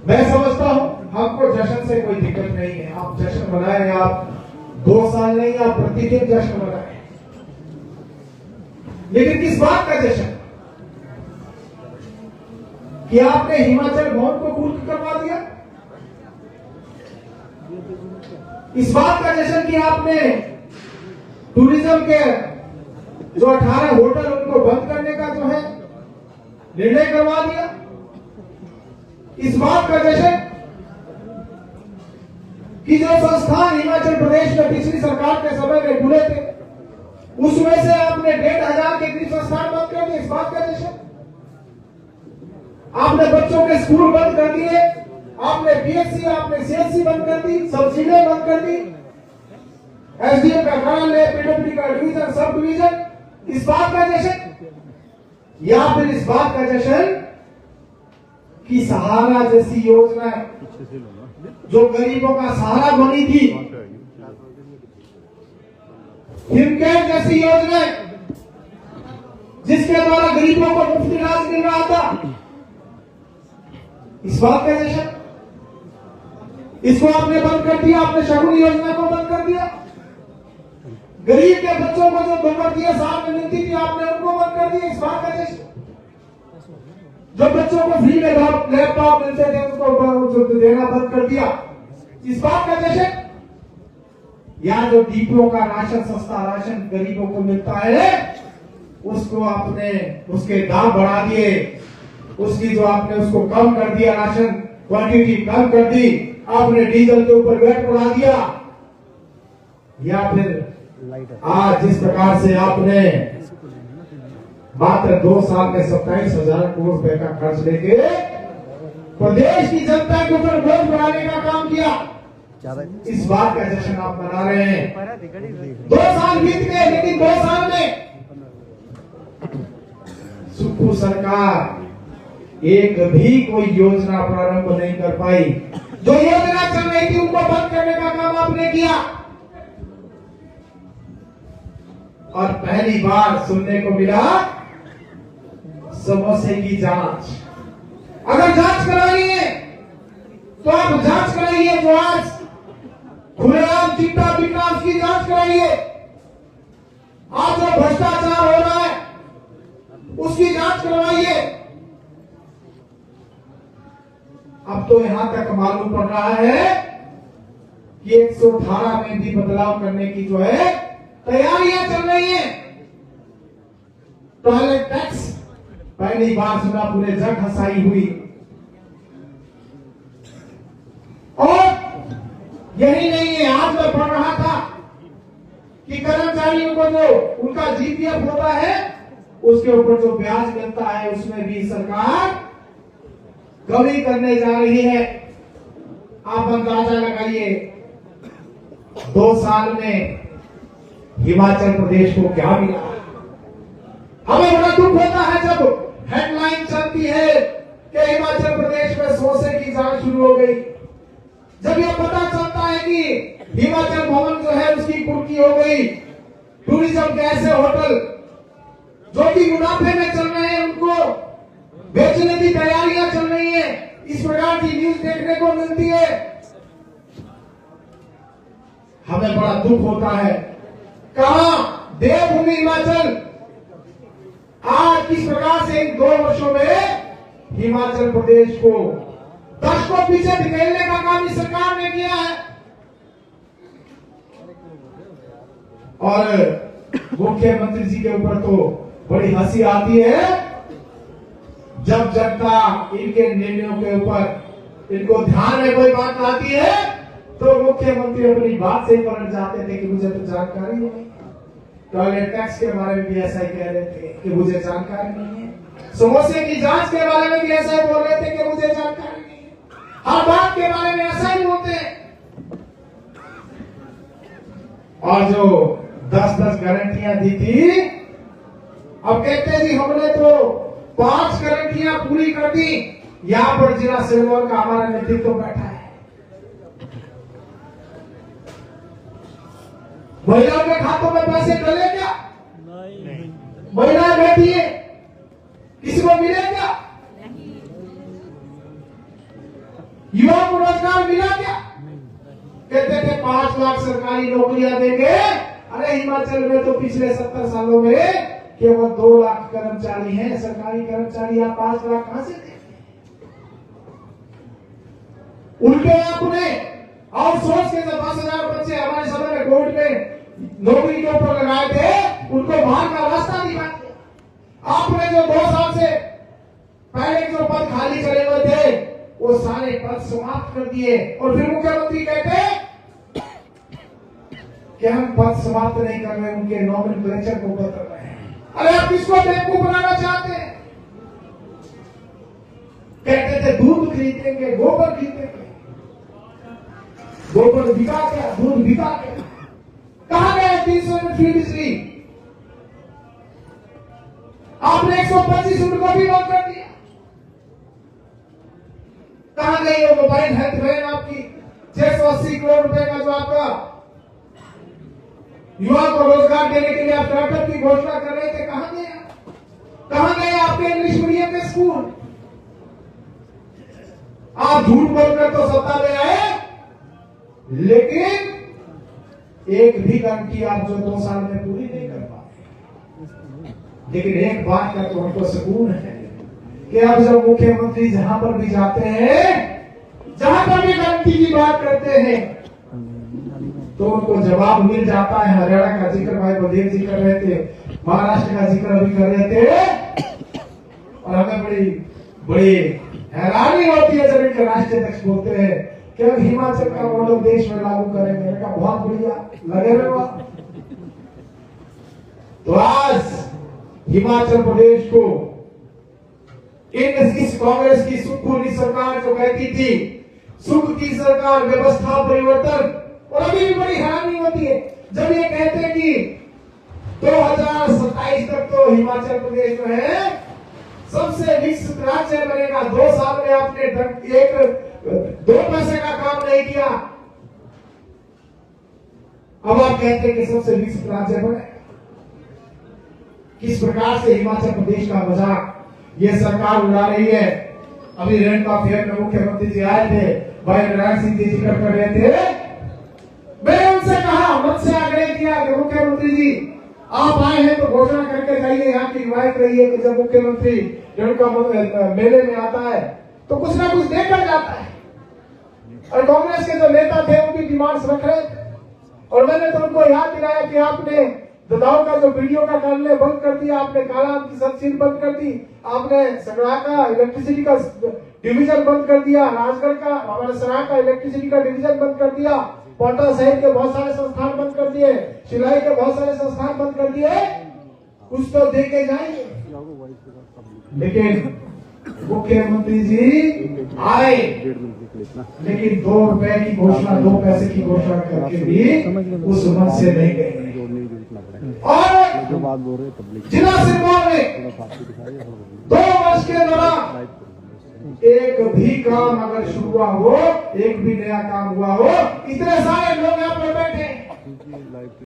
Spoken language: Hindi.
मैं समझता हूं हमको जश्न से कोई दिक्कत नहीं है। आप जश्न मनाएं, आप 2 साल नहीं, आप प्रतिदिन जश्न मनाएं, लेकिन किस बात का जश्न कि आपने हिमाचल भवन को पूर्ण करवा दिया? इस बात का जश्न कि आपने टूरिज्म के जो 18 होटल उनको बंद करने का जो है निर्णय करवा दिया? इस बात का जश्न कि जो संस्थान हिमाचल प्रदेश में पिछली सरकार के समय में खुले थे उसमें से आपने 1500 के करीब संस्थान बंद कर दिए? इस बात का जश्न? आपने बच्चों के स्कूल बंद कर दिए, आपने बीएससी, आपने सीएससी बंद कर दी, सब्सिडियां बंद कर दी, एसडीएम का कार्यालय, पीडब्ल्यूडी का डिवीजन, सब डिवीजन, इस बात का जश्न? या फिर इस बात का जश्न कि सहारा जैसी योजना जो गरीबों का सहारा बनी थी, हिमकेयर जैसी योजना जिसके द्वारा गरीबों को मुफ्त इलाज मिल रहा था, इस बात का जश्न? इसको आपने बंद कर दिया, आपने शगुन योजना को बंद कर दिया। गरीब के बच्चों को जो बहुवर्षीय साल में मिलती थी आपने उनको बंद कर दिया, इस बात का जश्न? जो बच्चों को फ्री में लैपटॉप मिलते थे उनको देना बंद कर दिया, इस बात का जश्न? या जो डीपीओ का राशन, सस्ता राशन गरीबों को मिलता है उसको आपने उसके दाम बढ़ा दिए, उसकी जो आपने उसको कम कर दिया, राशन क्वांटिटी कम कर दी, आपने डीजल के ऊपर वैट बढ़ा दिया। या फिर आज जिस प्रकार से आपने मात्र 2 साल में 27,000 करोड़ रुपए का खर्च लेके प्रदेश की जनता के ऊपर बोझ बढ़ाने का काम किया, इस बात का जश्न आप मना रहे हैं। 2 साल बीत गए, लेकिन 2 साल में सुक्खू सरकार एक भी कोई योजना प्रारंभ नहीं कर पाई। जो योजना चल रही थी उनको बंद करने का काम आपने किया। और पहली बार सुनने को मिला समोसे की जांच। अगर जांच करानी है तो आप जांच कराइए, जो आज खुलेआम चिट्टा बिकना उसकी जांच कराइए, आज जो भ्रष्टाचार हो रहा है उसकी जांच करवाइए। अब तो यहां तक मालूम पड़ रहा है कि 118 में भी बदलाव करने की जो है तैयारियां चल रही है। टॉयलेट टैक्स पहली बार सुना, पूरे जग हंसाई हुई। और यही नहीं है, आज मैं पढ़ रहा था कि कर्मचारियों को जो उनका जीपीएफ होता है उसके ऊपर जो ब्याज मिलता है उसमें भी सरकार कमी करने जा रही है। आप अंदाजा लगाइए 2 साल में हिमाचल प्रदेश को क्या मिला। हमें बड़ा दुख होता है जब हेडलाइन चलती है कि हिमाचल प्रदेश में समोसे की जांच शुरू हो गई, जब यह पता चलता है कि हिमाचल भवन जो है उसकी कुर्की हो गई, टूरिज्म के ऐसे होटल जो कि मुनाफे में चल रहे हैं उनको बेचने की तैयारियां चल रही है, इस प्रकार की न्यूज देखने को मिलती है। हमें बड़ा दुख होता है। कहां देवभूमि हिमाचल, आज किस प्रकार से इन 2 वर्षों में हिमाचल प्रदेश को दशकों पीछे धकेलने का काम इस सरकार ने किया है। और मुख्यमंत्री जी के ऊपर तो बड़ी हंसी आती है जब जनता इनके निर्णयों के ऊपर इनको ध्यान में कोई बात आती है तो मुख्यमंत्री अपनी बात से ही पलट जाते थे कि मुझे तो जानकारी नहीं। टॉयलेट टैक्स के बारे में भी ऐसा ही कह रहे थे कि मुझे जानकारी नहीं है। समोसे की जांच के बारे में भी ऐसा ही बोल रहे थे कि मुझे जानकारी नहीं है। हर बात के बारे में ऐसा ही बोलते हैं। और जो 10-10 गारंटियां दी थी, अब कहते जी हमने तो 5 गारंटियां पूरी कर दी। यहां पर जिला सिरमौर का हमारा नेतृत्व बैठा है। महिलाओं के खातों में पैसे डले क्या? नहीं। महिलाएं बैठी है, किसी को मिले क्या? युवा को रोजगार मिला क्या? कहते थे 5 लाख सरकारी नौकरियां देंगे। अरे हिमाचल में तो पिछले 70 सालों में केवल 2 लाख कर्मचारी हैं, सरकारी कर्मचारी। आप 5 लाख कहां से देंगे? उल्टे आपने आउटसोर्स के 10,000 बच्चे हमारे समय में कोर्ट में नौकरी के ऊपर लगाए थे, उनको बाहर का रास्ता दिखा दिया। आपने जो 2 साल से पहले जो पद खाली करे हुए थे, वो सारे पद समाप्त कर दिए। और फिर मुख्यमंत्री कहते कि हम पद समाप्त नहीं कर रहे, उनके नॉमिनक्लेचर को बदल रहे हैं। अरे आप किसको बेवकूफ बनाना चाहते हैं? कहते थे दूध खरीदेंगे, गोबर खरीदेंगे। गोबर बिका क्या? दूध बिका क्या? कहां गए 300 यूनिट बिजली? आपने 125 यूनिट को भी बंद कर दिया। कहां गई वो मोबाइल हेल्थ वैन आपकी 680 करोड़ रुपए का जो आपका युवा को रोजगार देने के लिए आप स्टार्टअप की घोषणा कर रहे थे? कहां गए? कहां गए आपके इंग्लिश मीडियम के स्कूल? आप झूठ बोलकर तो सत्ता में आए, लेकिन एक भी गारंटी आप जो 2 साल में पूरी नहीं कर पाए। लेकिन एक बात का तो हमको सुकून है कि अब जब मुख्यमंत्री जहां पर भी जाते हैं, जहां पर भी गारंटी की बात करते हैं, तो उनको जवाब मिल जाता है। हरियाणा का जिक्र भाई बलदेव जी कर रहे थे, महाराष्ट्र का जिक्र अभी कर रहे थे, और हमें बड़ी हैरानी होती है जब इनके राष्ट्रीय अध्यक्ष बोलते हैं कि अब हिमाचल का मॉडल देश में लागू करेंगे। मैंने कहा बहुत बढ़िया, लगे रहो। तो आज हिमाचल प्रदेश को इस कांग्रेस की सुखपूरी सरकार जो कहती थी सुख की सरकार, व्यवस्था परिवर्तन, और अभी भी बड़ी हैरानी होती है जब ये कहते हैं कि 2027 तक तो हिमाचल प्रदेश जो है सबसे विकसित राज्य बनेगा। 2 साल में आपने 2 पैसे का काम नहीं किया, अब आप कहते हैं कि सबसे विकसित राज्य बने। किस प्रकार से हिमाचल प्रदेश का मजाक ये सरकार उड़ा रही है। अभी रेणुका फेयर में मुख्यमंत्री जी आए थे, भाई नारायण सिंह जी जिक्र कर रहे थे। मैंने उनसे कहा, मन से आग्रह किया कि मुख्यमंत्री जी आप आए हैं तो घोषणा करके जाइए। यहाँ की रिवायत रही है कि जब मुख्यमंत्री रेणुका मेले में आता है तो कुछ ना कुछ देकर जाता है। और कांग्रेस के जो नेता थे उनकी डिमांड्स रख रहे थे, और मैंने तो उनको याद दिलाया कि आपने ददाऊ का जो वीडियो का करने बंद कर दिया, आपने काला की सब्सिडी बंद कर दी, आपने सगड़ा का इलेक्ट्रिसिटी का डिवीजन बंद कर दिया, राजगढ़ का हमारे सराय का इलेक्ट्रिसिटी का डिवीजन बंद कर दिया, पोटा शहर के बहुत सारे संस्थान बंद कर दिए, सिलाई के बहुत सारे संस्थान बंद कर दिए। कुछ तो दे के जाएंगे। लेकिन मुख्यमंत्री जी आए, लेकिन 2 रुपए की घोषणा, 2 पैसे की घोषणा करके भी उस मन से नहीं गए। और जिला सिरमौर में 2 वर्ष के दौरान एक भी काम अगर शुरू हुआ हो, एक भी नया काम हुआ हो, इतने सारे लोग यहाँ पर बैठे